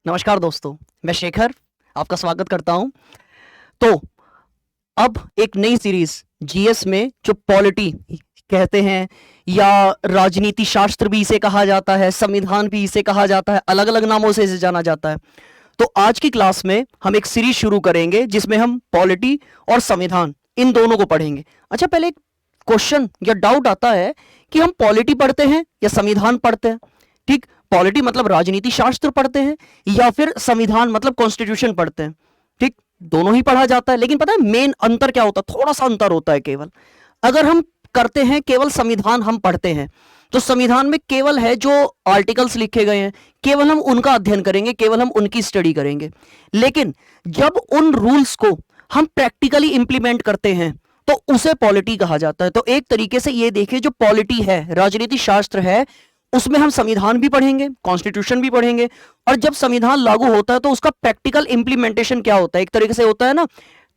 नमस्कार दोस्तों, मैं शेखर आपका स्वागत करता हूं। तो अब एक नई सीरीज जीएस में जो पॉलिटी कहते हैं या राजनीति शास्त्र भी इसे कहा जाता है, संविधान भी इसे कहा जाता है, अलग अलग नामों से इसे जाना जाता है। तो आज की क्लास में हम एक सीरीज शुरू करेंगे जिसमें हम पॉलिटी और संविधान इन दोनों को पढ़ेंगे। अच्छा, पहले एक क्वेश्चन या डाउट आता है कि हम पॉलिटी पढ़ते हैं या संविधान पढ़ते हैं। ठीक, पॉलिटी मतलब राजनीति शास्त्र पढ़ते हैं या फिर संविधान मतलब कॉन्स्टिट्यूशन पढ़ते हैं। ठीक, दोनों ही पढ़ा जाता है, लेकिन पता है मेन अंतर क्या होता है? थोड़ा सा अंतर होता है केवल। अगर हम करते हैं केवल संविधान हम पढ़ते हैं तो संविधान में केवल है जो आर्टिकल्स लिखे गए हैं केवल हम उनका अध्ययन करेंगे, केवल हम उनकी स्टडी करेंगे। लेकिन जब उन रूल्स को हम प्रैक्टिकली इंप्लीमेंट करते हैं तो उसे पॉलिटी कहा जाता है। तो एक तरीके से ये देखिए, जो पॉलिटी है, राजनीति शास्त्र है, उसमें हम संविधान भी पढ़ेंगे, कॉन्स्टिट्यूशन भी पढ़ेंगे, और जब संविधान लागू होता है तो उसका प्रैक्टिकल इंप्लीमेंटेशन क्या होता है, एक तरीके से होता है ना,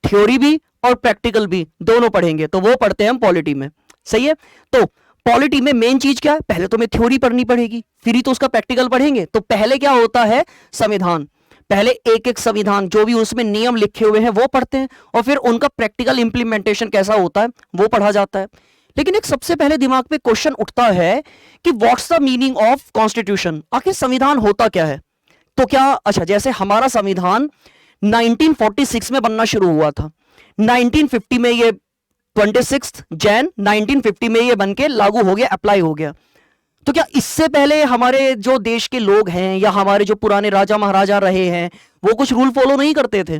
थ्योरी भी और प्रैक्टिकल भी दोनों पढ़ेंगे, तो वो पढ़ते हैं हम पॉलिटी में। सही है। तो पॉलिटी में मेन चीज क्या है? पहले तो हमें थ्योरी पढ़नी पड़ेगी, फिर ही तो उसका प्रैक्टिकल पढ़ेंगे। तो पहले क्या होता है? संविधान। पहले एक एक संविधान जो भी उसमें नियम लिखे हुए हैं वो पढ़ते हैं, और फिर उनका प्रैक्टिकल इंप्लीमेंटेशन कैसा होता है वो पढ़ा जाता है। लेकिन एक सबसे पहले दिमाग में क्वेश्चन उठता है कि what's the meaning of constitution? आखिर संविधान होता क्या है? तो क्या, अच्छा, जैसे हमारा संविधान 1946 में बनना शुरू हुआ था, 1950 में ये 26 जैन 1950 में ये बनके लागू हो गया, अप्लाई हो गया। तो क्या इससे पहले हमारे जो देश के लोग हैं या हमारे जो पुराने राजा महाराजा रहे हैं वो कुछ रूल फॉलो नहीं करते थे?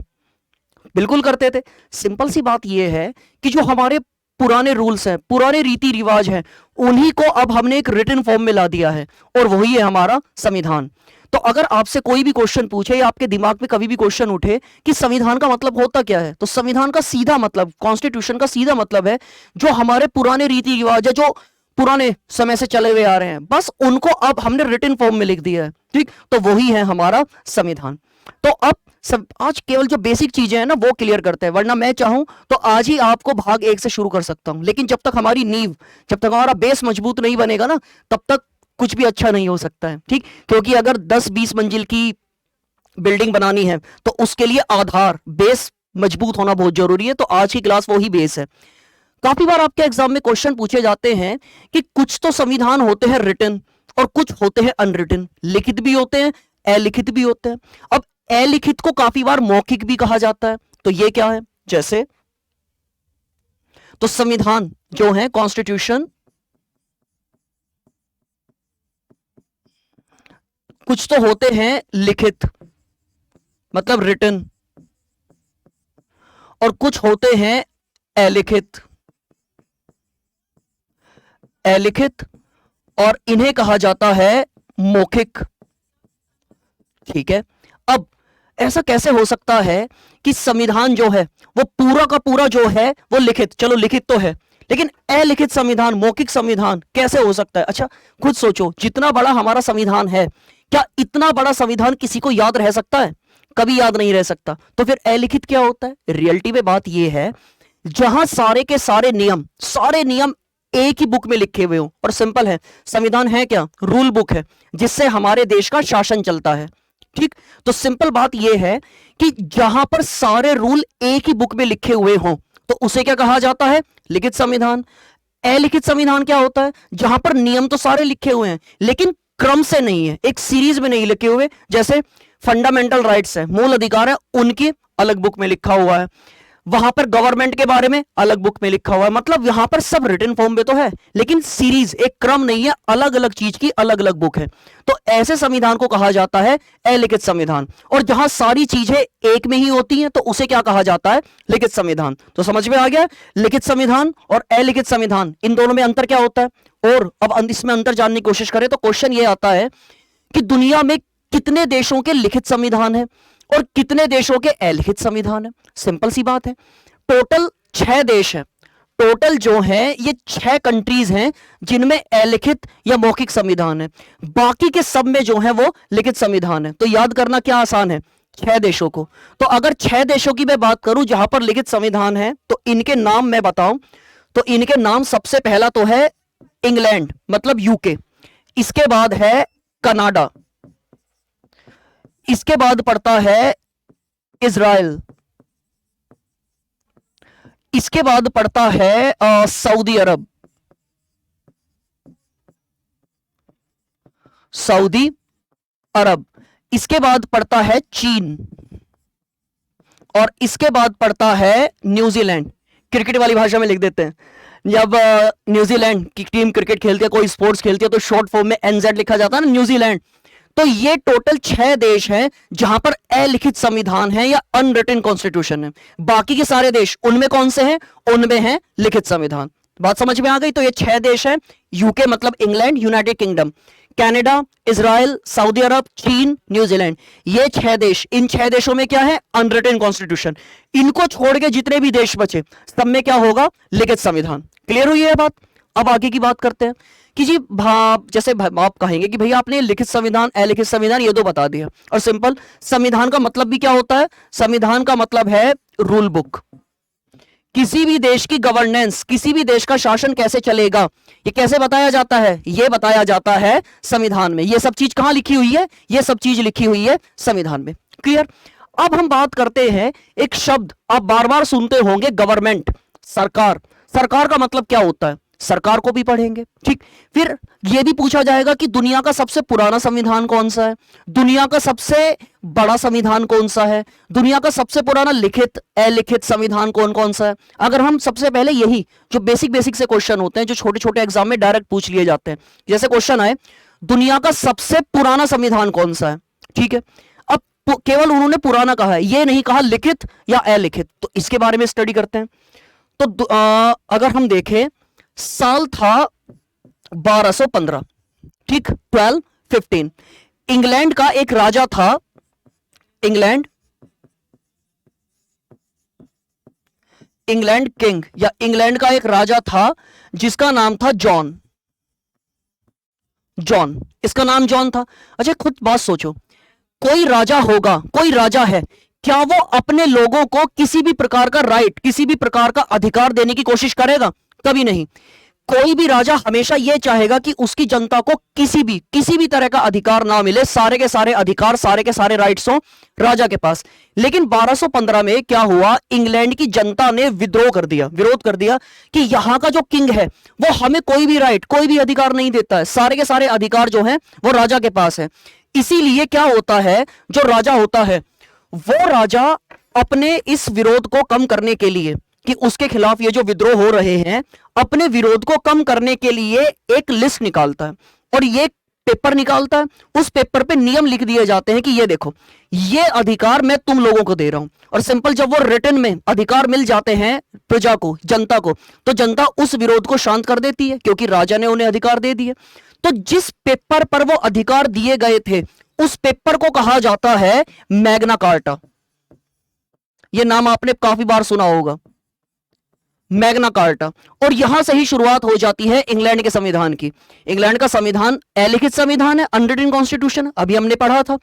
बिल्कुल करते थे। सिंपल सी बात यह है कि जो हमारे पुराने रूल्स हैं, पुराने रीति रिवाज हैं, उन्हीं को अब हमने एक रिटन फॉर्म में ला दिया है, और वही है हमारा संविधान। तो अगर आपसे कोई भी क्वेश्चन पूछे या आपके दिमाग में कभी भी क्वेश्चन उठे कि संविधान का मतलब होता क्या है, तो संविधान का सीधा मतलब, कॉन्स्टिट्यूशन का सीधा मतलब है जो हमारे पुराने रीति रिवाज है, जो पुराने समय से चले हुए आ रहे हैं, बस उनको अब हमने रिटन फॉर्म में लिख दिया है। ठीक, तो वही है हमारा संविधान। तो अब सब आज केवल जो बेसिक चीजें हैं ना वो क्लियर करते हैं, वरना मैं चाहूं तो आज ही आपको भाग एक से शुरू कर सकता हूं, लेकिन जब तक हमारी नींव, जब तक हमारा बेस मजबूत नहीं बनेगा ना, तब तक कुछ भी अच्छा नहीं हो सकता है। ठीक, क्योंकि अगर 10-20 मंजिल की बिल्डिंग बनानी है तो उसके लिए आधार, बेस मजबूत होना बहुत जरूरी है। तो आज की क्लास वो ही बेस है। काफी बार आपके एग्जाम में क्वेश्चन पूछे जाते हैं कि कुछ तो संविधान होते हैं रिटन और कुछ होते हैं अनरिटन, लिखित भी होते हैं, अलिखित भी होते हैं। अब अलिखित को काफी बार मौखिक भी कहा जाता है। तो ये क्या है? जैसे, तो संविधान जो है, कॉन्स्टिट्यूशन, कुछ तो होते हैं लिखित मतलब रिटन, और कुछ होते हैं अलिखित, अलिखित, और इन्हें कहा जाता है मौखिक। ठीक है। अब ऐसा कैसे हो सकता है कि संविधान जो है वो पूरा का पूरा जो है वो लिखित, चलो लिखित तो है, लेकिन अलिखित संविधान, मौखिक संविधान कैसे हो सकता है? अच्छा, खुद सोचो, जितना बड़ा हमारा संविधान है, क्या इतना बड़ा संविधान किसी को याद रह सकता है? कभी याद नहीं रह सकता। तो फिर अलिखित क्या होता है? रियलिटी में बात यह है, जहां सारे के सारे नियम एक ही बुक में लिखे हुए हो। और सिंपल है, संविधान है क्या? रूल बुक है जिससे हमारे देश का शासन चलता है। ठीक, तो सिंपल बात यह है कि जहां पर सारे रूल एक ही बुक में लिखे हुए हों तो उसे क्या कहा जाता है? लिखित संविधान। अलिखित संविधान क्या होता है? जहां पर नियम तो सारे लिखे हुए हैं लेकिन क्रम से नहीं है, एक सीरीज में नहीं लिखे हुए। जैसे फंडामेंटल राइट्स है, मूल अधिकार है, उनकी अलग बुक में लिखा हुआ है, वहां पर गवर्नमेंट के बारे में अलग बुक में लिखा हुआ है। मतलब यहां पर सब रिटन फॉर्म में तो है लेकिन सीरीज, एक क्रम नहीं है, अलग अलग चीज की अलग अलग बुक है। तो ऐसे संविधान को कहा जाता है अलिखित संविधान। और जहां सारी चीजें एक में ही होती हैं तो उसे क्या कहा जाता है? लिखित संविधान। तो समझ में आ गया, लिखित संविधान और अलिखित संविधान, इन दोनों में अंतर क्या होता है। और अब इसमें अंतर जानने की कोशिश करें तो क्वेश्चन ये आता है कि दुनिया में कितने देशों के लिखित संविधान है और कितने देशों के अलिखित संविधान है? सिंपल सी बात है, टोटल 6 देश है। टोटल जो है ये 6 कंट्रीज हैं जिनमें अलिखित या मौखिक संविधान है, बाकी के सब में जो है वो लिखित संविधान है। तो याद करना क्या आसान है, 6 देशों को। तो अगर 6 देशों की मैं बात करूं जहां पर लिखित संविधान है तो इनके नाम मैं बताऊं तो इनके नाम, सबसे पहला तो है इंग्लैंड मतलब यूके, इसके बाद है कनाडा, इसके बाद पड़ता है इजराइल, इसके बाद पड़ता है सऊदी अरब, सऊदी अरब, इसके बाद पड़ता है चीन, और इसके बाद पड़ता है न्यूजीलैंड। क्रिकेट वाली भाषा में लिख देते हैं, जब न्यूजीलैंड की टीम क्रिकेट खेलती है, कोई स्पोर्ट्स खेलती है, तो शॉर्ट फॉर्म में एनजेड लिखा जाता है ना, न्यूजीलैंड। तो ये टोटल 6 देश हैं जहां पर अलिखित संविधान है या अनरिटन कॉन्स्टिट्यूशन है। बाकी के सारे देश उनमें कौन से हैं? उनमें है लिखित संविधान। बात समझ में आ गई? तो ये 6 देश हैं, यूके मतलब England, United Kingdom, Canada, Israel, Saudi Arab, चीन, न्यूजीलैंड, ये 6 देश। इन 6 देशों में क्या है? Unwritten constitution. इनको छोड़ के जितने भी देश बचे सब में क्या होगा? लिखित संविधान। क्लियर हुई है बात? अब आगे की बात करते हैं कि जी जैसे आप कहेंगे कि भैया आपने लिखित संविधान अलिखित संविधान ये तो बता दिया, और सिंपल संविधान का मतलब भी क्या होता है? संविधान का मतलब है रूल बुक। किसी भी देश की गवर्नेंस, किसी भी देश का शासन कैसे चलेगा, ये कैसे बताया जाता है? ये बताया जाता है संविधान में। ये सब चीज कहां लिखी हुई है? ये सब चीज लिखी हुई है संविधान में। क्लियर? अब हम बात करते हैं, एक शब्द आप बार बार सुनते होंगे, गवर्नमेंट, सरकार। सरकार का मतलब क्या होता है? सरकार को भी पढ़ेंगे, ठीक। फिर यह भी पूछा जाएगा कि दुनिया का सबसे पुराना संविधान कौन सा है, दुनिया का सबसे बड़ा संविधान कौन सा है, दुनिया का सबसे पुराना लिखित अलिखित संविधान कौन कौन सा है। अगर हम सबसे पहले यही जो बेसिक बेसिक से क्वेश्चन होते हैं, जो छोटे छोटे एग्जाम में डायरेक्ट पूछ लिए जाते हैं, जैसे क्वेश्चन आए दुनिया का सबसे पुराना संविधान कौन सा है, ठीक है। अब केवल उन्होंने पुराना कहा है, ये नहीं कहा लिखित या अलिखित, तो इसके बारे में स्टडी करते हैं। तो अगर हम देखें, साल था 1215, ठीक, 1215। इंग्लैंड का एक राजा था, इंग्लैंड किंग या इंग्लैंड का एक राजा था जिसका नाम था जॉन। जॉन, इसका नाम जॉन था। अच्छा खुद बात सोचो, कोई राजा होगा, कोई राजा है, क्या वो अपने लोगों को किसी भी प्रकार का राइट, किसी भी प्रकार का अधिकार देने की कोशिश करेगा? कभी नहीं। कोई भी राजा हमेशा यह चाहेगा कि उसकी जनता को किसी भी तरह का अधिकार ना मिले, सारे के सारे अधिकार, सारे के सारे राइट्स हो राजा के पास। लेकिन 1215 में क्या हुआ? इंग्लैंड की जनता ने विद्रोह कर दिया, विरोध कर दिया कि यहां का जो किंग है वो हमें कोई भी राइट, कोई भी अधिकार नहीं देता है, सारे के सारे अधिकार जो हैं वो राजा के पास है। इसीलिए क्या होता है, जो राजा होता है वो राजा अपने इस विरोध को कम करने के लिए, कि उसके खिलाफ ये जो विद्रोह हो रहे हैं, अपने विरोध को कम करने के लिए एक लिस्ट निकालता है, और ये पेपर निकालता है। उस पेपर पे नियम लिख दिए जाते हैं कि ये देखो, ये अधिकार मैं तुम लोगों को दे रहा हूं। और सिंपल जब वो रिटर्न में अधिकार मिल जाते हैं प्रजा को, जनता को, तो जनता उस विरोध को शांत कर देती है, क्योंकि राजा ने उन्हें अधिकार दे दिए। तो जिस पेपर पर वो अधिकार दिए गए थे, उस पेपर को कहा जाता है मैग्ना कार्टा। ये नाम आपने काफी बार सुना होगा, मैग्ना कार्टा। और यहां से ही शुरुआत हो जाती है इंग्लैंड के संविधान की। इंग्लैंड का संविधान अलिखित संविधान है, अनरिटन कॉन्स्टिट्यूशन, अभी हमने पढ़ा था।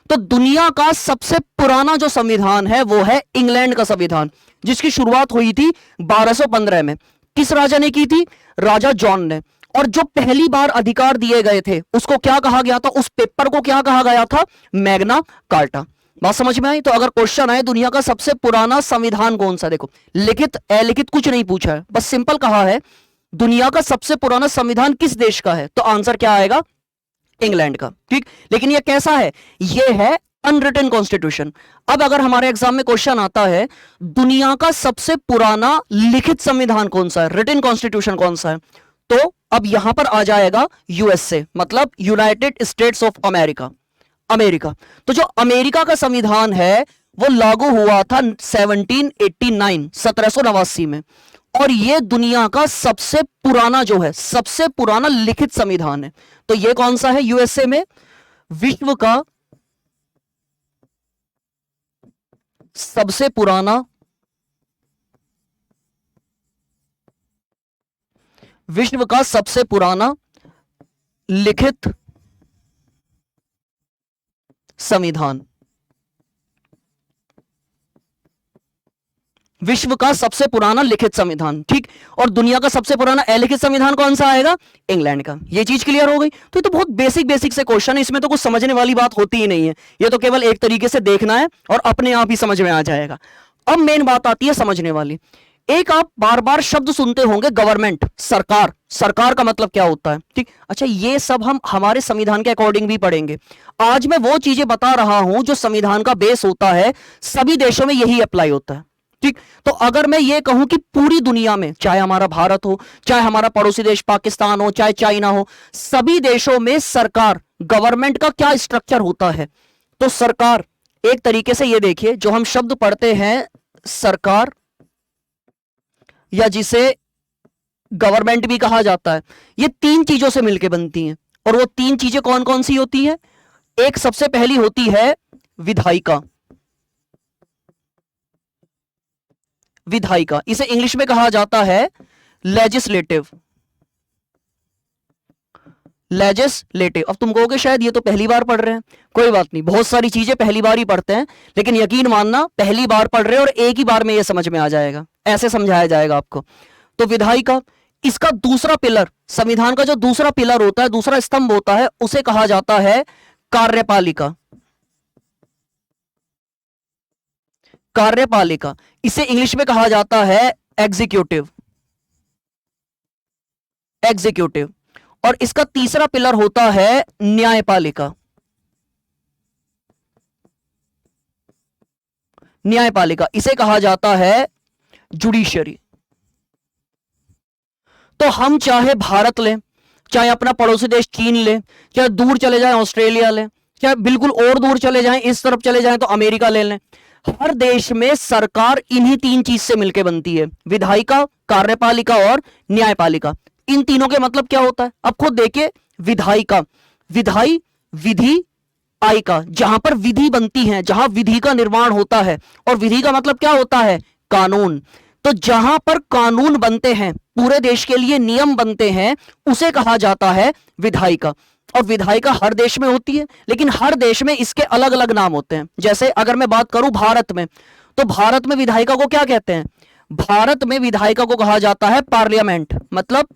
तो दुनिया का सबसे पुराना जो संविधान है वो है इंग्लैंड का संविधान, जिसकी शुरुआत हुई थी 1215 में। किस राजा ने की थी? राजा जॉन ने। और जो पहली बार अधिकार दिए गए थे उसको क्या कहा गया था? उस पेपर को क्या कहा गया था? Magna carta. बात समझ में आई? तो अगर क्वेश्चन आए दुनिया का सबसे पुराना संविधान कौन सा, देखो लिखित अलिखित कुछ नहीं पूछा है, बस सिंपल कहा है दुनिया का सबसे पुराना संविधान किस देश का है, तो आंसर क्या आएगा? इंग्लैंड का, ठीक। लेकिन ये कैसा है? ये है अनरिटन कॉन्स्टिट्यूशन। अब अगर हमारे एग्जाम में क्वेश्चन आता है दुनिया का सबसे पुराना लिखित संविधान कौन सा है, रिटन कॉन्स्टिट्यूशन कौन सा है, तो अब यहां पर आ जाएगा यूएसए, मतलब United states of America, America. तो जो अमेरिका का संविधान है वो लागू हुआ था 1789, 1789 में, और ये दुनिया का सबसे पुराना जो है, सबसे पुराना लिखित संविधान है। तो ये कौन सा है? यूएसए में विश्व का सबसे पुराना, विश्व का सबसे पुराना लिखित संविधान, विश्व का सबसे पुराना लिखित संविधान, ठीक। और दुनिया का सबसे पुराना अलिखित संविधान कौन सा आएगा? इंग्लैंड का। ये चीज क्लियर हो गई। तो ये तो बहुत बेसिक बेसिक से क्वेश्चन है, इसमें तो कुछ समझने वाली बात होती ही नहीं है। ये तो केवल एक तरीके से देखना है और अपने आप ही समझ में आ जाएगा। अब मेन बात आती है समझने वाली। एक आप बार बार शब्द सुनते होंगे, गवर्नमेंट, सरकार। सरकार का मतलब क्या होता है, ठीक। अच्छा, ये सब हम हमारे संविधान के अकॉर्डिंग भी पढ़ेंगे। आज मैं वो चीजें बता रहा हूं जो संविधान का बेस होता है, सभी देशों में यही अप्लाई होता है, ठीक। तो अगर मैं ये कहूं कि पूरी दुनिया में, चाहे हमारा भारत हो, चाहे हमारा पड़ोसी देश पाकिस्तान हो, चाहे चाइना हो, सभी देशों में सरकार, गवर्नमेंट का क्या स्ट्रक्चर होता है? तो सरकार एक तरीके से, ये देखिए, जो हम शब्द पढ़ते हैं सरकार, या जिसे गवर्नमेंट भी कहा जाता है, ये तीन चीजों से मिलकर बनती हैं। और वो तीन चीजें कौन कौन सी होती हैं? एक सबसे पहली होती है विधायिका। विधायिका, इसे इंग्लिश में कहा जाता है लेजिस्लेटिव। लेजिस्लेटिव। अब तुम कहोगे शायद ये तो पहली बार पढ़ रहे हैं। कोई बात नहीं, बहुत सारी चीजें पहली बार ही पढ़ते हैं, लेकिन यकीन मानना पहली बार पढ़ रहे हैं और एक ही बार में ये समझ में आ जाएगा। ऐसे समझाया जाएगा आपको। तो विधायिका, इसका दूसरा पिलर, संविधान का जो दूसरा पिलर होता है, दूसरा स्तंभ होता है, उसे कहा जाता है कार्यपालिका। कार्यपालिका, इसे इंग्लिश में कहा जाता है एग्जीक्यूटिव। एग्जीक्यूटिव। और इसका तीसरा पिलर होता है न्यायपालिका। न्यायपालिका, इसे कहा जाता है जुडिशरी। तो हम चाहे भारत लें, चाहे अपना पड़ोसी देश चीन लें, चाहे दूर चले जाएं ऑस्ट्रेलिया लें, चाहे बिल्कुल और दूर चले जाएं, इस तरफ चले जाएं तो अमेरिका ले लें, हर देश में सरकार इन्हीं तीन चीज से मिलकर बनती है, विधायिका, कार्यपालिका और न्यायपालिका। इन तीनों के मतलब क्या होता है? अब खुद देखिए, विधायिका, विधाई, विधि, आयिका, जहां पर विधि बनती है, जहां विधि का निर्माण होता है। और विधि का मतलब क्या होता है? कानून। तो जहां पर कानून बनते हैं, पूरे देश के लिए नियम बनते हैं, उसे कहा जाता है विधायिका। और विधायिका हर देश में होती है, लेकिन हर देश में इसके अलग अलग नाम होते हैं। जैसे अगर मैं बात करूं भारत में, तो भारत में विधायिका को क्या कहते हैं? भारत में विधायिका को कहा जाता है पार्लियामेंट, मतलब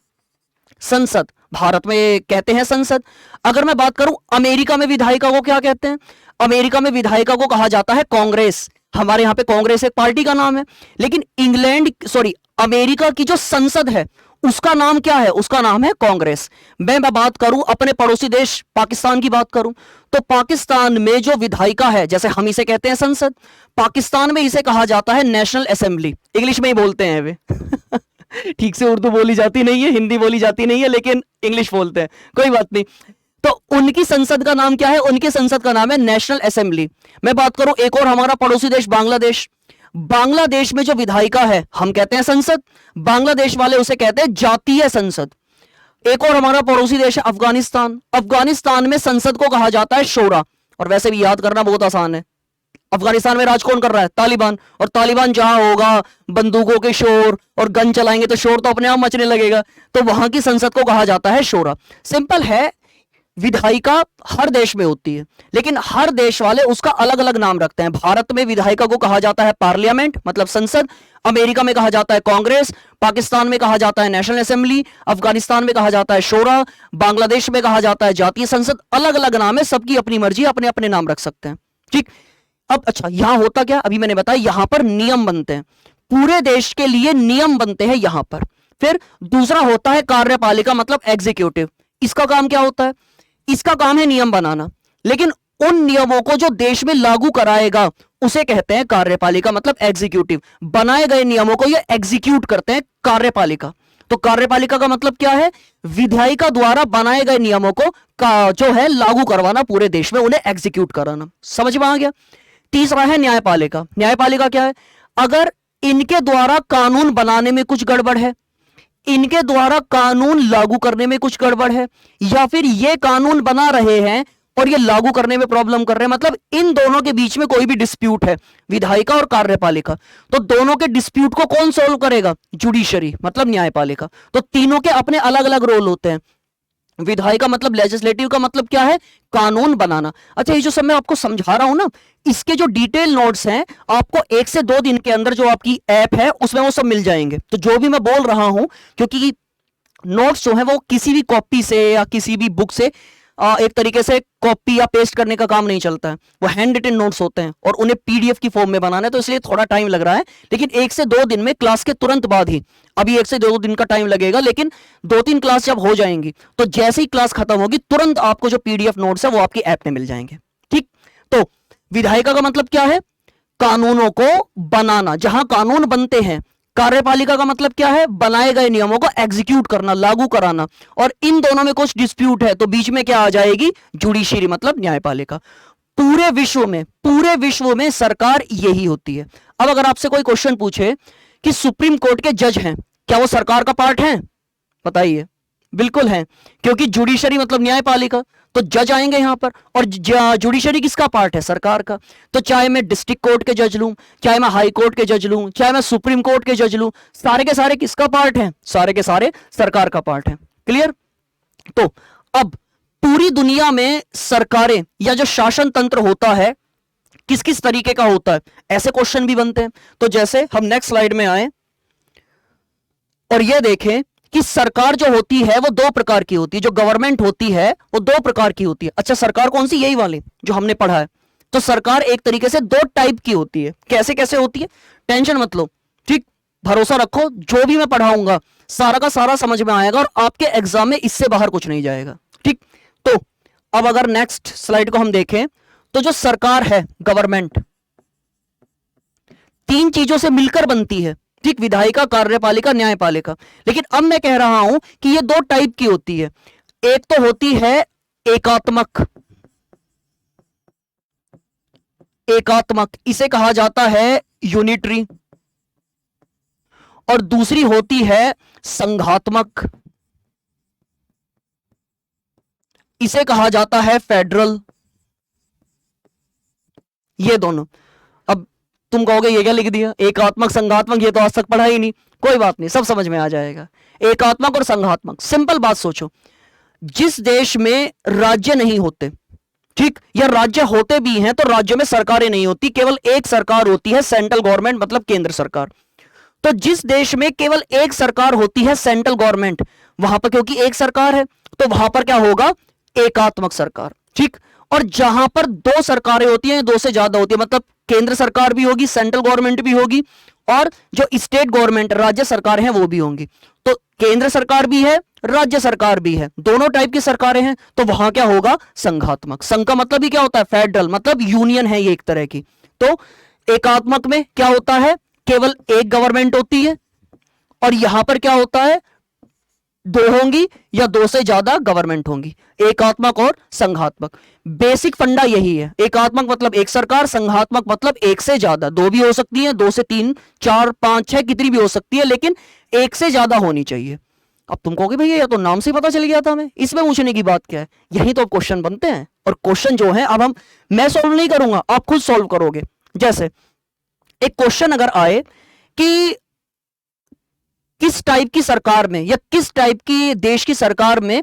संसद। भारत में कहते हैं संसद। अगर मैं बात करूं अमेरिका में विधायिका को क्या कहते हैं? अमेरिका में विधायिका को कहा जाता है कांग्रेस। हमारे यहां पे कांग्रेस एक पार्टी का नाम है, लेकिन अमेरिका की जो संसद है उसका नाम क्या है? उसका नाम है कांग्रेस। मैं बात करूं अपने पड़ोसी देश पाकिस्तान की बात करूं, तो पाकिस्तान में जो विधायिका है, जैसे हम इसे कहते हैं संसद, पाकिस्तान में इसे कहा जाता है नेशनल असेंबली। इंग्लिश में ही बोलते हैं वे ठीक से उर्दू बोली जाती नहीं है, हिंदी बोली जाती नहीं है, लेकिन इंग्लिश बोलते हैं, कोई बात नहीं। तो उनकी संसद का नाम क्या है? उनकी संसद का नाम है नेशनल असेंबली। मैं बात करूं एक और हमारा पड़ोसी देश बांग्लादेश, बांग्लादेश में जो विधायिका है हम कहते हैं संसद, बांग्लादेश वाले उसे कहते हैं जातीय संसद। एक और हमारा पड़ोसी देश है अफगानिस्तान, अफगानिस्तान में संसद को कहा जाता है शोरा। और वैसे भी याद करना बहुत आसान है, अफगानिस्तान में राज कौन कर रहा है? तालिबान। और तालिबान जहां होगा, बंदूकों के शोर और गन चलाएंगे तो शोर तो अपने आप मचने लगेगा, तो वहां की संसद को कहा जाता है शोरा। सिंपल है, विधायिका हर देश में होती है, लेकिन हर देश वाले उसका अलग अलग नाम रखते हैं। भारत में विधायिका को कहा जाता है पार्लियामेंट, मतलब संसद। अमेरिका में कहा जाता है कांग्रेस, पाकिस्तान में कहा जाता है नेशनल असेंबली, अफगानिस्तान में कहा जाता है शोरा, बांग्लादेश में कहा जाता है जातीय संसद। अलग अलग नाम है, सबकी अपनी मर्जी, अपने अपने नाम रख सकते हैं, ठीक। अब अच्छा, यहां होता क्या? अभी मैंने बताया, यहां पर नियम बनते हैं, पूरे देश के लिए नियम बनते हैं यहां पर। फिर दूसरा होता है कार्यपालिका, मतलब एग्जीक्यूटिव। इसका काम क्या होता है? इसका काम है नियम बनाना, लेकिन उन नियमों को जो देश में लागू कराएगा उसे कहते हैं कार्यपालिका, मतलब एग्जीक्यूटिव। बनाए गए नियमों को ये एग्जीक्यूट करते हैं, कार्यपालिका। तो कार्यपालिका का मतलब क्या है? विधायिका द्वारा बनाए गए नियमों को जो है लागू करवाना पूरे देश में, उन्हें एग्जीक्यूट कराना। समझ में आ गया? तीसरा है न्यायपालिका। न्यायपालिका क्या है? अगर इनके द्वारा कानून बनाने में कुछ गड़बड़ है, इनके द्वारा कानून लागू करने में कुछ गड़बड़ है, या फिर ये कानून बना रहे हैं और ये लागू करने में प्रॉब्लम कर रहे हैं, मतलब इन दोनों के बीच में कोई भी डिस्प्यूट है, विधायिका और कार्यपालिका, तो दोनों के डिस्प्यूट को कौन सॉल्व करेगा? जुडिशरी, मतलब न्यायपालिका। तो तीनों के अपने अलग अलग रोल होते हैं। विधायी का मतलब, लेजिस्लेटिव का मतलब क्या है? कानून बनाना। अच्छा, ये जो सब मैं आपको समझा रहा हूं ना, इसके जो डिटेल नोट्स हैं आपको 1 से 2 दिन के अंदर जो आपकी ऐप है उसमें वो सब मिल जाएंगे। तो जो भी मैं बोल रहा हूं, क्योंकि नोट्स जो है वो किसी भी कॉपी से या किसी भी बुक से एक तरीके से कॉपी या पेस्ट करने का काम नहीं चलता है। वो हैंड रिटन नोट्स होते हैं और उन्हें पीडीएफ की फॉर्म में बनाना है, तो इसलिए थोड़ा टाइम लग रहा है। लेकिन 1 से 2 दिन में, क्लास के तुरंत बाद ही, अभी 1 से 2 दिन का टाइम लगेगा, लेकिन 2-3 क्लास जब हो जाएंगी तो जैसे ही क्लास खत्म होगी तुरंत आपको जो पीडीएफ नोट्स है वो आपकी ऐप में मिल जाएंगे। ठीक, तो विधायिका का मतलब क्या है? कानूनों को बनाना। जहां कानून बनते हैं। कार्यपालिका का मतलब क्या है? बनाए गए नियमों को एग्जीक्यूट करना, लागू कराना। और इन दोनों में कुछ डिस्प्यूट है तो बीच में क्या आ जाएगी? जुडिशरी, मतलब न्यायपालिका। पूरे विश्व में सरकार यही होती है। अब अगर आपसे कोई क्वेश्चन पूछे कि सुप्रीम कोर्ट के जज हैं, क्या वो सरकार का पार्ट है? बताइए। बिल्कुल है, क्योंकि जुडिशरी मतलब न्यायपालिका, तो जज आएंगे यहां पर। और जुडिशरी किसका पार्ट है? सरकार का। तो चाहे मैं डिस्ट्रिक्ट कोर्ट के जज लूं, चाहे मैं हाई कोर्ट के जज लूं, चाहे मैं सुप्रीम कोर्ट के जज लूं, सारे के सारे किसका पार्ट है? सारे के सारे सरकार का पार्ट है। क्लियर? तो अब पूरी दुनिया में सरकारें या जो शासन तंत्र होता है किस किस तरीके का होता है, ऐसे क्वेश्चन भी बनते हैं। तो जैसे हम नेक्स्ट स्लाइड में आए और यह देखें कि सरकार जो होती है वो 2 प्रकार की होती है। जो गवर्नमेंट होती है वो 2 प्रकार की होती है। अच्छा, सरकार कौन सी? यही वाली जो हमने पढ़ा है। तो सरकार एक तरीके से 2 टाइप की होती है। कैसे कैसे होती है? टेंशन मत लो, ठीक, भरोसा रखो, जो भी मैं पढ़ाऊंगा सारा का सारा समझ में आएगा और आपके एग्जाम में इससे बाहर कुछ नहीं जाएगा। ठीक, तो अब अगर नेक्स्ट स्लाइड को हम देखें तो जो सरकार है, गवर्नमेंट, 3 चीजों से मिलकर बनती है। ठीक, विधायिका, कार्यपालिका, न्यायपालिका। लेकिन अब मैं कह रहा हूं कि ये 2 टाइप की होती है। एक तो होती है एकात्मक, इसे कहा जाता है यूनिटरी। और दूसरी होती है संघात्मक, इसे कहा जाता है फेडरल। ये दोनों। अब तुम कहोगे ये क्या लिख दिया? एकात्मक, संघात्मक, ये तो आज तक पढ़ा ही नहीं। कोई बात नहीं, सब समझ में आ जाएगा। एकात्मक और संघात्मक, सिंपल बात सोचो। जिस देश में राज्य नहीं होते, ठीक, या राज्य होते भी हैं तो राज्यों में सरकारें नहीं होती, केवल एक सरकार होती है, सेंट्रल गवर्नमेंट, मतलब केंद्र सरकार। तो जिस देश में केवल एक सरकार होती है, सेंट्रल गवर्नमेंट, वहां पर क्योंकि एक सरकार है तो वहां पर क्या होगा? एकात्मक सरकार। ठीक, और जहां पर 2 सरकारें होती हैं, 2 से ज्यादा होती है, मतलब केंद्र सरकार भी होगी, सेंट्रल गवर्नमेंट भी होगी, और जो स्टेट गवर्नमेंट, राज्य सरकार हैं, वो भी होंगी। तो केंद्र सरकार भी है, राज्य सरकार भी है, दोनों टाइप की सरकारें हैं, तो वहां क्या होगा? संघात्मक। संघ का मतलब ही क्या होता है? फेडरल, मतलब यूनियन है ये एक तरह की। तो एकात्मक में क्या होता है? केवल एक गवर्नमेंट होती है, और यहां पर क्या होता है? 2 होंगी या 2 से ज्यादा गवर्नमेंट होंगी। एकात्मक और संघात्मक, बेसिक फंडा यही है। एकात्मक मतलब एक सरकार, संघात्मक मतलब एक से ज्यादा, 2 भी हो सकती है, 2 से 3, 4, 5, 6 कितनी भी हो सकती है, लेकिन एक से ज्यादा होनी चाहिए। अब तुम कहोगे भैया ये तो नाम से पता चल गया था, हमें इसमें पूछने की बात क्या है? यही तो क्वेश्चन बनते हैं। और क्वेश्चन जो है अब मैं सॉल्व नहीं करूंगा, आप खुद सॉल्व करोगे। जैसे एक क्वेश्चन अगर आए कि किस टाइप की सरकार में या किस टाइप की देश की सरकार में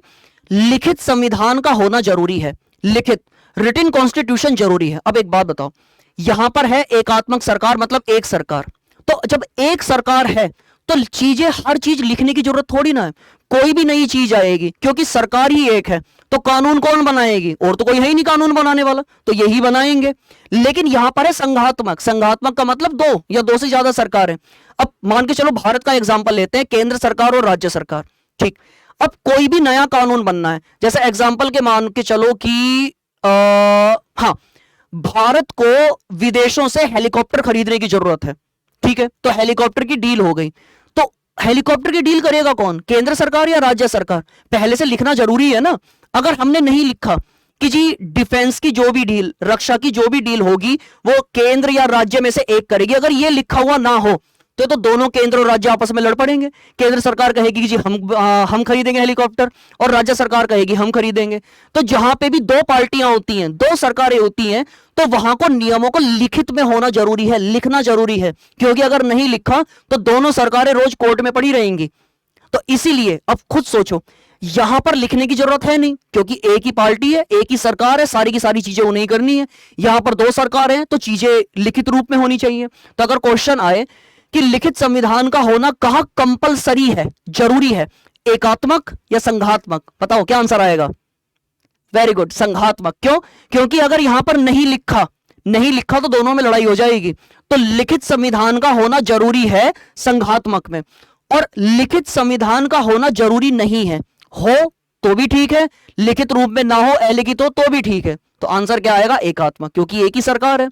लिखित संविधान का होना जरूरी है, लिखित, रिटन कॉन्स्टिट्यूशन जरूरी है। अब एक बात बताओ, यहां पर है एकात्मक सरकार, मतलब एक सरकार। तो जब एक सरकार है तो चीजें, हर चीज लिखने की जरूरत थोड़ी ना है। कोई भी नई चीज आएगी, क्योंकि सरकार ही एक है, तो कानून कौन बनाएगी? और तो कोई है ही नहीं कानून बनाने वाला, तो यही बनाएंगे। लेकिन यहां पर है संघात्मक। संघात्मक का मतलब 2 या 2 से ज्यादा सरकार है। अब मान के चलो भारत का एग्जांपल लेते हैं, केंद्र सरकार और राज्य सरकार। ठीक, अब कोई भी नया कानून बनना है, जैसे एग्जांपल के मान के चलो कि हाँ, भारत को विदेशों से हेलीकॉप्टर खरीदने की जरूरत है। ठीक है, तो हेलीकॉप्टर की डील हो गई। तो हेलीकॉप्टर की डील करेगा कौन? केंद्र सरकार या राज्य सरकार? पहले से लिखना जरूरी है ना। अगर हमने नहीं लिखा कि जी डिफेंस की जो भी डील, रक्षा की जो भी डील होगी वो केंद्र या राज्य में से एक करेगी, अगर ये लिखा हुआ ना हो तो दोनों केंद्र और राज्य आपस में लड़ पड़ेंगे। केंद्र सरकार कहेगी कि जी हम खरीदेंगे हेलीकॉप्टर, और राज्य सरकार कहेगी हम खरीदेंगे। तो जहां पे भी 2 पार्टियां होती हैं, 2 सरकारें होती हैं, तो वहां को नियमों को लिखित में होना जरूरी है, लिखना जरूरी है, क्योंकि अगर नहीं लिखा तो दोनों सरकारें रोज कोर्ट में पड़ी रहेंगी। तो इसीलिए अब खुद सोचो, यहां पर लिखने की जरूरत है नहीं, क्योंकि एक ही पार्टी है, एक ही सरकार है, सारी की सारी चीजें उन्हें ही करनी है। यहां पर दो सरकार हैं तो चीजें लिखित रूप में होनी चाहिए। तो अगर क्वेश्चन आए कि लिखित संविधान का होना कहां कंपलसरी है, जरूरी है, एकात्मक या संघात्मक, बताओ क्या आंसर आएगा? वेरी गुड, संघात्मक। क्यों? क्योंकि अगर यहां पर नहीं लिखा तो दोनों में लड़ाई हो जाएगी। तो लिखित संविधान का होना जरूरी है संघात्मक में, और लिखित संविधान का होना जरूरी नहीं है। हो तो भी ठीक है, लिखित रूप में ना हो, अलिखित हो तो भी ठीक है। तो आंसर क्या आएगा? एकात्मक, क्योंकि एक ही सरकार है।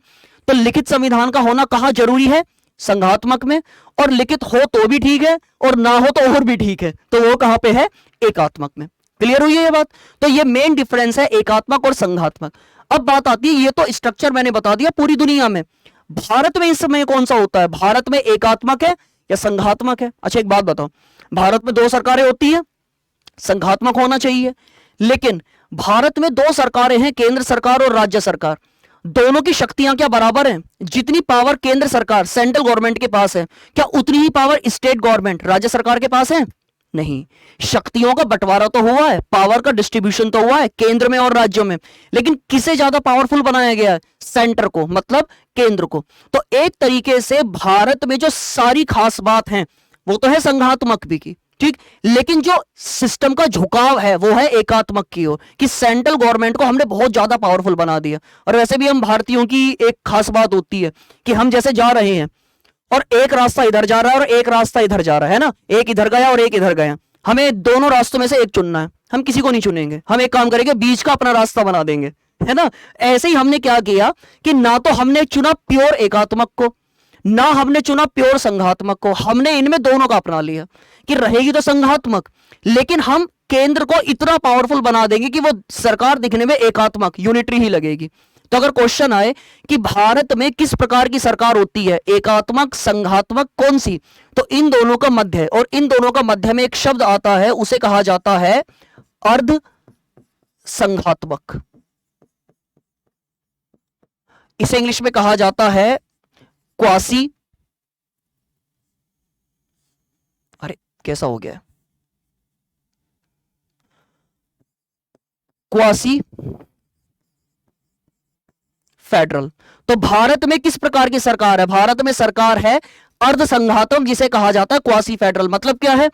तो लिखित संविधान का होना कहां जरूरी है? संघात्मक में। और लिखित हो तो भी ठीक है और ना हो तो और भी ठीक है, तो वो कहां पे है? एकात्मक में। क्लियर हुई है ये बात? तो ये मेन डिफरेंस है एकात्मक और संघात्मक। अब बात आती है, ये तो स्ट्रक्चर मैंने बता दिया पूरी दुनिया में, भारत में इस समय कौन सा होता है? भारत में एकात्मक है या संघात्मक है? अच्छा एक बात बताओ, भारत में दो सरकारें होती है, संघात्मक होना चाहिए, लेकिन भारत में दो सरकारें हैं, केंद्र सरकार और राज्य सरकार। दोनों की शक्तियां क्या बराबर हैं? जितनी पावर केंद्र सरकार, सेंट्रल गवर्नमेंट के पास है, क्या उतनी ही पावर स्टेट गवर्नमेंट, राज्य सरकार के पास है? नहीं। शक्तियों का बंटवारा तो हुआ है, पावर का डिस्ट्रीब्यूशन तो हुआ है केंद्र में और राज्यों में, लेकिन किसे ज्यादा पावरफुल बनाया गया है? सेंटर को, मतलब केंद्र को। तो एक तरीके से भारत में जो सारी खास बात है वो तो है संघात्मक भी की, ठीक, लेकिन जो सिस्टम का झुकाव है वो है एकात्मक की ओर, कि सेंट्रल गवर्नमेंट को हमने बहुत ज्यादा पावरफुल बना दिया। और वैसे भी हम भारतीयों की एक खास बात होती है कि हम जैसे जा रहे हैं और एक रास्ता इधर जा रहा है और एक रास्ता इधर जा रहा है ना, एक इधर गया और एक इधर गया, हमें दोनों रास्तों में से एक चुनना है, हम किसी को नहीं चुनेंगे, हम एक काम करेंगे, बीच का अपना रास्ता बना देंगे, है ना। ऐसे ही हमने क्या किया कि ना तो हमने चुना प्योर एकात्मक को, ना हमने चुना प्योर संघात्मक को, हमने इनमें दोनों का अपना लिया कि रहेगी तो संघात्मक, लेकिन हम केंद्र को इतना पावरफुल बना देंगे कि वो सरकार दिखने में एकात्मक, यूनिटरी ही लगेगी। तो अगर क्वेश्चन आए कि भारत में किस प्रकार की सरकार होती है, एकात्मक, संघात्मक, कौन सी, तो इन दोनों का मध्य, और इन दोनों का मध्य में एक शब्द आता है, उसे कहा जाता है अर्ध संघात्मक। इसे इंग्लिश में कहा जाता है क्वासी, अरे कैसा हो गया, क्वासी फेडरल। तो भारत में किस प्रकार की सरकार है? भारत में सरकार है अर्ध संघात्मक, जिसे कहा जाता है क्वासी फेडरल। मतलब क्या है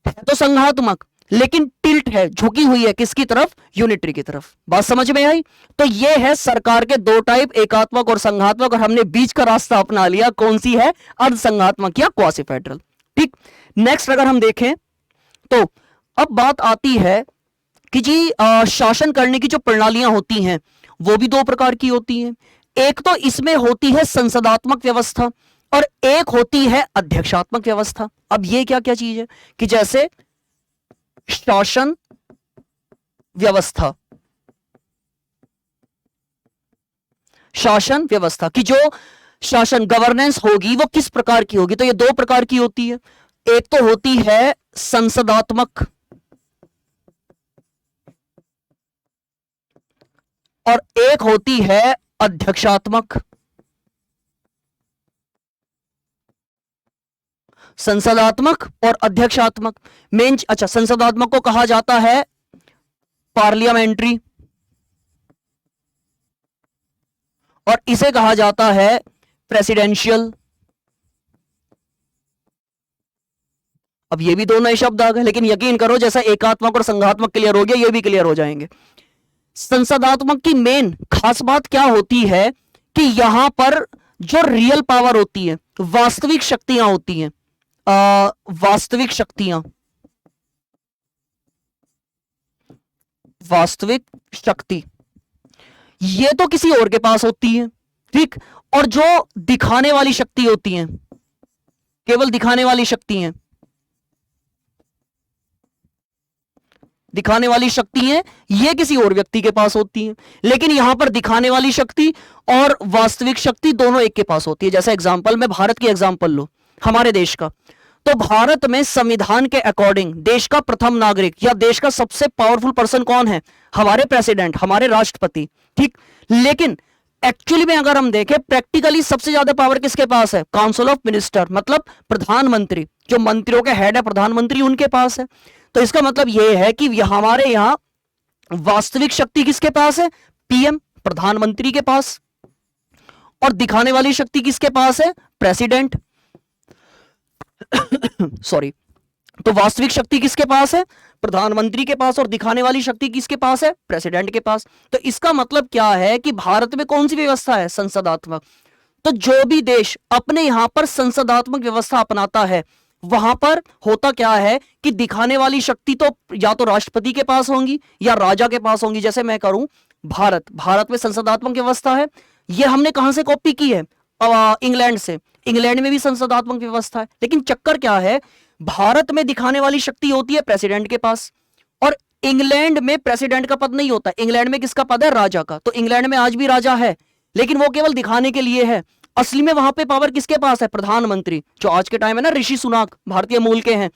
तो संघात्मक, लेकिन टिल्ट है, झुकी हुई है किसकी तरफ? यूनिटरी की तरफ। बात समझ में आई? तो ये है सरकार के दो टाइप, एकात्मक और संघात्मक, और हमने बीच का रास्ता अपना लिया, कौन सी है? अर्ध संघात्मक या क्वासी फेडरल। ठीक, नेक्स्ट अगर हम देखें तो अब बात आती है कि जी शासन करने की जो प्रणालियां होती हैं वो भी दो प्रकार की होती हैं। एक तो इसमें होती है संसदात्मक व्यवस्था और एक होती है अध्यक्षात्मक व्यवस्था। अब ये क्या क्या चीज है कि जैसे शासन व्यवस्था, शासन व्यवस्था की जो शासन गवर्नेंस होगी वो किस प्रकार की होगी, तो ये दो प्रकार की होती है। एक तो होती है संसदात्मक और एक होती है अध्यक्षात्मक। संसदात्मक और अध्यक्षात्मक मेन, अच्छा संसदात्मक को कहा जाता है पार्लियामेंट्री और इसे कहा जाता है प्रेसिडेंशियल। अब ये भी दो नए शब्द आ गए, लेकिन यकीन करो जैसा एकात्मक और संघात्मक क्लियर हो गया, ये भी क्लियर हो जाएंगे। संसदात्मक की मेन खास बात क्या होती है कि यहां पर जो रियल पावर होती है, वास्तविक शक्तियां होती हैं, वास्तविक शक्तियां, वास्तविक शक्ति ये तो किसी और के पास होती है, ठीक, और जो दिखाने वाली शक्ति होती है, केवल दिखाने वाली शक्ति है, दिखाने वाली शक्ति है, ये किसी और व्यक्ति के पास होती है। लेकिन यहां पर दिखाने वाली शक्ति और वास्तविक शक्ति दोनों एक के पास होती है। जैसा एग्जांपल में भारत की एग्जांपल लो, हमारे देश का, तो भारत में संविधान के अकॉर्डिंग देश का प्रथम नागरिक या देश का सबसे पावरफुल पर्सन कौन है? हमारे प्रेसिडेंट, हमारे राष्ट्रपति, ठीक। लेकिन एक्चुअली में अगर हम देखें प्रैक्टिकली सबसे ज्यादा पावर किसके पास है? काउंसिल ऑफ मिनिस्टर, मतलब प्रधानमंत्री, जो मंत्रियों के हेड है प्रधानमंत्री, उनके पास है। तो इसका मतलब यह है कि हमारे यहां वास्तविक शक्ति किसके पास है? पीएम, प्रधानमंत्री के पास। और दिखाने वाली शक्ति किसके पास है? प्रेसिडेंट। सॉरी। तो वास्तविक शक्ति किसके पास है? प्रधानमंत्री के पास। और दिखाने वाली शक्ति किसके पास है? प्रेसिडेंट के पास। तो इसका मतलब क्या है कि भारत में कौन सी व्यवस्था है? संसदात्मक। तो जो भी देश अपने यहां पर संसदात्मक व्यवस्था अपनाता है, वहां पर होता क्या है कि दिखाने वाली शक्ति तो या तो राष्ट्रपति के पास होंगी या राजा के पास होंगी। जैसे मैं करूं, भारत में संसदात्मक व्यवस्था है। यह हमने कहां से कॉपी की है? इंग्लैंड से। इंग्लैंड में भी संसदात्मक व्यवस्था है, लेकिन चक्कर क्या है, भारत में दिखाने वाली शक्ति होती है प्रेसिडेंट के पास, और इंग्लैंड में प्रेसिडेंट का पद नहीं होता। इंग्लैंड में किसका पद है? राजा का। तो इंग्लैंड में आज भी राजा है, लेकिन वो केवल दिखाने के लिए है। असली में वहां पे पावर किसके पास है? प्रधानमंत्री, जो आज के टाइम है ना ऋषि सुनाक भारतीय मूल के हैं।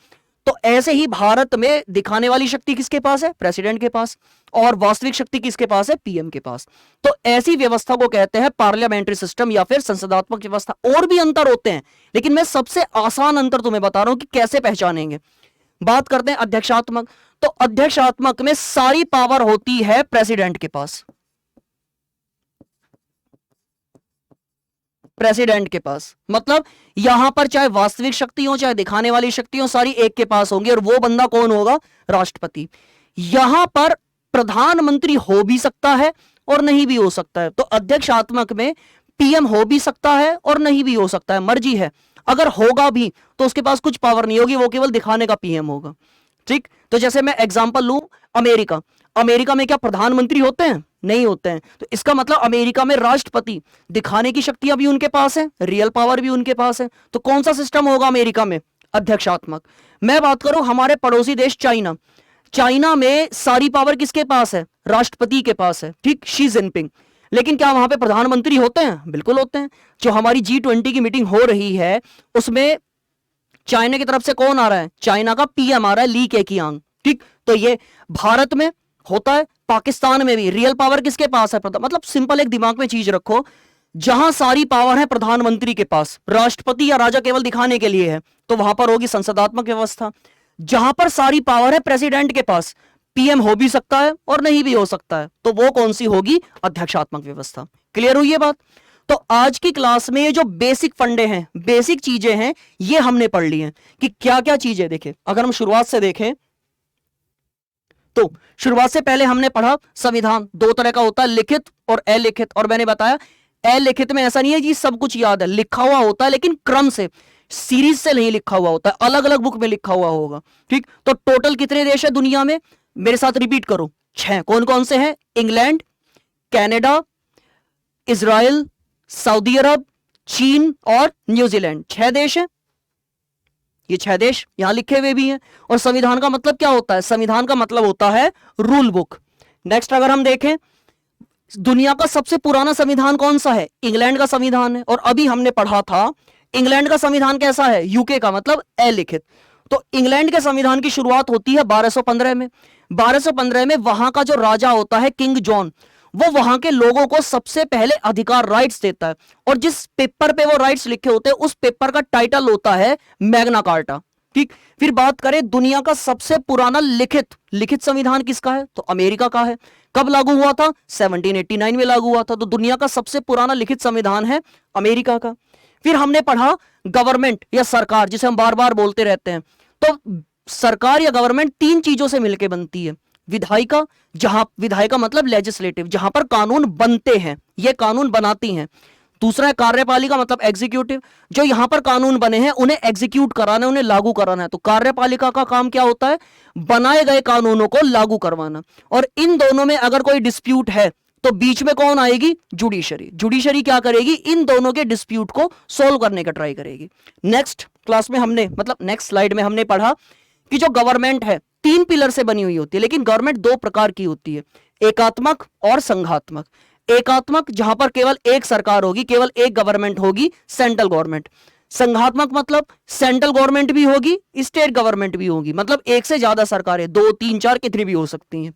तो ऐसे ही भारत में दिखाने वाली शक्ति किसके पास है? प्रेसिडेंट के पास। और वास्तविक शक्ति किसके पास है? पीएम के पास। तो ऐसी व्यवस्था को कहते हैं पार्लियामेंट्री सिस्टम या फिर संसदात्मक व्यवस्था। और भी अंतर होते हैं, लेकिन मैं सबसे आसान अंतर तुम्हें बता रहा हूं कि कैसे पहचानेंगे। बात करते हैं अध्यक्षात्मक। तो अध्यक्षात्मक में सारी पावर होती है प्रेसिडेंट के पास, प्रेसिडेंट के पास। मतलब यहां पर चाहे वास्तविक शक्ति हो चाहे दिखाने वाली शक्ति हो, सारी एक के पास होंगी। और वो बंदा कौन होगा? राष्ट्रपति। यहां पर प्रधानमंत्री हो भी सकता है और नहीं भी हो सकता है। तो अध्यक्षात्मक में पीएम हो भी सकता है और नहीं भी हो सकता है, मर्जी है। अगर होगा भी तो उसके पास कुछ पावर नहीं होगी, वो केवल दिखाने का पीएम होगा। ठीक। तो जैसे मैं एग्जांपल लूं, अमेरिका में क्या प्रधानमंत्री होते हैं? नहीं होते हैं। तो इसका मतलब अमेरिका में राष्ट्रपति, दिखाने की शक्तियां भी उनके पास है, रियल पावर भी उनके पास है। तो कौन सा सिस्टम होगा अमेरिका में? अध्यक्षात्मक। मैं बात करूं हमारे पड़ोसी देश चाइना में सारी पावर किसके पास है? राष्ट्रपति के पास है। ठीक, शी जिनपिंग। लेकिन क्या वहां पे प्रधानमंत्री होते हैं? बिल्कुल होते हैं। जो हमारी G20 की मीटिंग हो रही है, उसमें चाइना की तरफ से कौन आ रहा है? चाइना का पीएम आ रहा है, ली केकियांग। ठीक। तो ये भारत में होता है, पाकिस्तान में भी। रियल पावर किसके पास है? मतलब सिंपल एक दिमाग में चीज रखो, जहां सारी पावर है प्रधानमंत्री के पास, राष्ट्रपति या राजा केवल दिखाने के लिए है, तो वहां पर होगी संसदात्मक व्यवस्था। जहां पर सारी पावर है प्रेसिडेंट के पास, पीएम हो भी सकता है और नहीं भी हो सकता है, तो वो कौन सी होगी? अध्यक्षात्मक व्यवस्था। क्लियर हुई ये बात? तो आज की क्लास में ये जो बेसिक फंडे हैं, बेसिक चीजें हैं, ये हमने पढ़ ली हैं कि क्या क्या चीजें। देखें, अगर हम शुरुआत से देखें तो शुरुआत से पहले हमने पढ़ा संविधान दो तरह का होता है, लिखित और अलिखित। और मैंने बताया अलिखित में ऐसा नहीं है कि सब कुछ याद है, लिखा हुआ होता है, लेकिन क्रम से, सीरीज से नहीं लिखा हुआ होता है, अलग अलग बुक में लिखा हुआ होगा। ठीक। तो टोटल कितने देश है दुनिया में? मेरे साथ रिपीट करो, 6। कौन कौन से हैं? England, Canada, Israel, Saudi Arab, चीन और न्यूजीलैंड। 6 देश हैं। ये 6 देश यहां लिखे हुए भी हैं। और संविधान का मतलब क्या होता है? संविधान का मतलब होता है रूल बुक। नेक्स्ट अगर हम देखें, दुनिया का सबसे पुराना संविधान कौन सा है? इंग्लैंड का संविधान है। और अभी हमने पढ़ा था इंग्लैंड का संविधान कैसा है? यूके का, मतलब अलिखित। तो इंग्लैंड के संविधान की शुरुआत होती है 1215 में। 1215 में वहां का जो राजा होता है किंग जॉन, वो वहां के लोगों को सबसे पहले अधिकार, राइट्स देता है। और जिस पेपर पे वो राइट्स लिखे होते हैं, उस पेपर का टाइटल होता है मैग्ना कार्टा। ठीक। फिर बात करें दुनिया का सबसे पुराना लिखित संविधान किसका है? तो अमेरिका का है। कब लागू हुआ था? 1789 में लागू हुआ था। तो दुनिया का सबसे पुराना लिखित संविधान है अमेरिका का। फिर हमने पढ़ा गवर्नमेंट या सरकार, जिसे हम बार बार बोलते रहते हैं। तो सरकार या गवर्नमेंट 3 चीजों से मिलकर बनती है। विधायिका, जहां विधायिका मतलब लेजिस्लेटिव, जहां पर कानून बनते हैं, ये कानून बनाती हैं। दूसरा है कार्यपालिका, मतलब एग्जीक्यूटिव, जो यहां पर कानून बने हैं उन्हें एग्जीक्यूट कराना है, उन्हें लागू कराना है। तो कार्यपालिका का काम क्या होता है? बनाए गए कानूनों को लागू करवाना। और इन दोनों में अगर कोई डिस्प्यूट है तो बीच में कौन आएगी? जुडिशरी। जुडिशरी क्या करेगी? इन दोनों के डिस्प्यूट को सोल्व करने का ट्राई करेगी। नेक्स्ट क्लास में हमने, मतलब नेक्स्ट स्लाइड में हमने पढ़ा कि जो गवर्नमेंट है 3 पिलर से बनी हुई होती है, लेकिन गवर्नमेंट 2 प्रकार की होती है, एकात्मक और संघात्मक। एकात्मक जहां पर केवल एक सरकार होगी, केवल एक गवर्नमेंट होगी, सेंट्रल गवर्नमेंट। संघात्मक मतलब सेंट्रल गवर्नमेंट भी होगी, स्टेट गवर्नमेंट भी होगी, मतलब एक से ज्यादा सरकारें, 2, 3, 4 कितनी भी हो सकती हैं।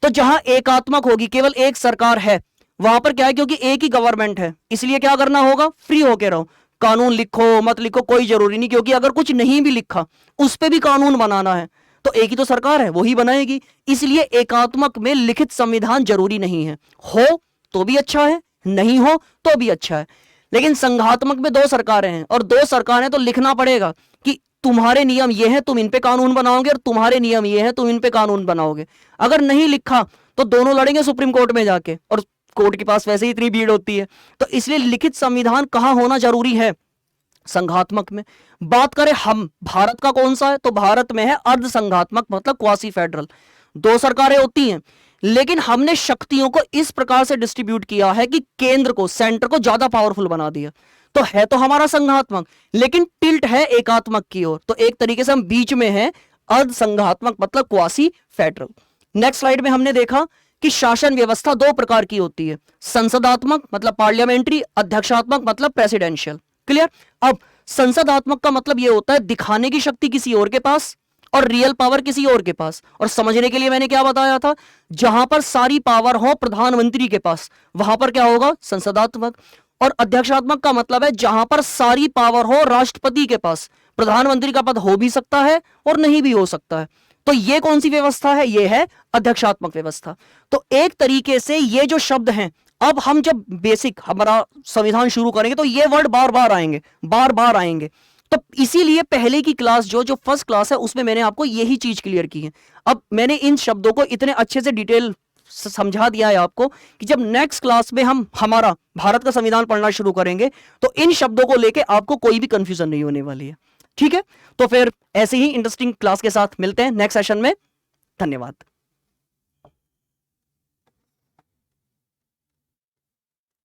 तो जहां एकात्मक होगी, केवल एक सरकार है, वहां पर क्या है, क्योंकि एक ही गवर्नमेंट है, इसलिए क्या करना होगा? फ्री होके रहो। कानून लिखो मत लिखो कोई जरूरी नहीं, क्योंकि अगर कुछ नहीं भी लिखा उस पर भी कानून बनाना है, तो एक ही तो सरकार है, वही बनाएगी। इसलिए एकात्मक में लिखित संविधान जरूरी नहीं है, हो तो भी अच्छा है, नहीं हो तो भी अच्छा है। लेकिन संघात्मक में दो सरकारें हैं और दो सरकारें तो लिखना पड़ेगा कि तुम्हारे नियम ये हैं, तुम इन पे कानून बनाओगे, और तुम्हारे नियम ये हैं, तुम इन पे कानून बनाओगे। अगर नहीं लिखा तो दोनों लड़ेंगे सुप्रीम कोर्ट में जाके, और कोर्ट के पास वैसे ही इतनी भीड़ होती है। तो इसलिए लिखित संविधान कहां होना जरूरी है? संघात्मक में। बात करें हम भारत का कौन सा है, तो भारत में है अर्ध संघात्मक, मतलब क्वासी फेडरल। दो सरकारें होती हैं, लेकिन हमने शक्तियों को इस प्रकार से डिस्ट्रीब्यूट किया है कि केंद्र को, सेंटर को ज्यादा पावरफुल बना दिया। तो है तो हमारा संघात्मक, लेकिन टिल्ट है एकात्मक की ओर। तो एक तरीके से हम बीच में है, अर्ध संघात्मक मतलब क्वासी फेडरल। नेक्स्ट स्लाइड में हमने देखा कि शासन व्यवस्था दो प्रकार की होती है, संसदात्मक मतलब पार्लियामेंट्री, अध्यक्षात्मक मतलब प्रेसिडेंशियल। क्लियर? अब संसदात्मक का मतलब यह होता है दिखाने की शक्ति किसी और के पास और रियल पावर किसी और के पास। और समझने के लिए मैंने क्या बताया था, जहां पर सारी पावर हो प्रधानमंत्री के पास, वहां पर क्या होगा? संसदात्मक। और अध्यक्षात्मक का मतलब है जहां पर सारी पावर हो राष्ट्रपति के पास, प्रधानमंत्री का पद हो भी सकता है और नहीं भी हो सकता है। तो ये कौन सी व्यवस्था है? ये है अध्यक्षात्मक व्यवस्था। तो एक तरीके से ये जो शब्द हैं, अब हम जब बेसिक हमारा संविधान शुरू करेंगे तो ये वर्ड बार बार आएंगे, बार बार आएंगे। तो इसीलिए पहले की क्लास जो फर्स्ट क्लास है उसमें मैंने आपको यही चीज क्लियर की है। अब मैंने इन शब्दों को इतने अच्छे से डिटेल समझा दिया है आपको कि जब नेक्स्ट क्लास में हम हमारा भारत का संविधान पढ़ना शुरू करेंगे तो इन शब्दों को लेके आपको कोई भी कंफ्यूजन नहीं होने वाली है। ठीक है? तो फिर ऐसे ही इंटरेस्टिंग क्लास के साथ मिलते हैं नेक्स्ट सेशन में। धन्यवाद।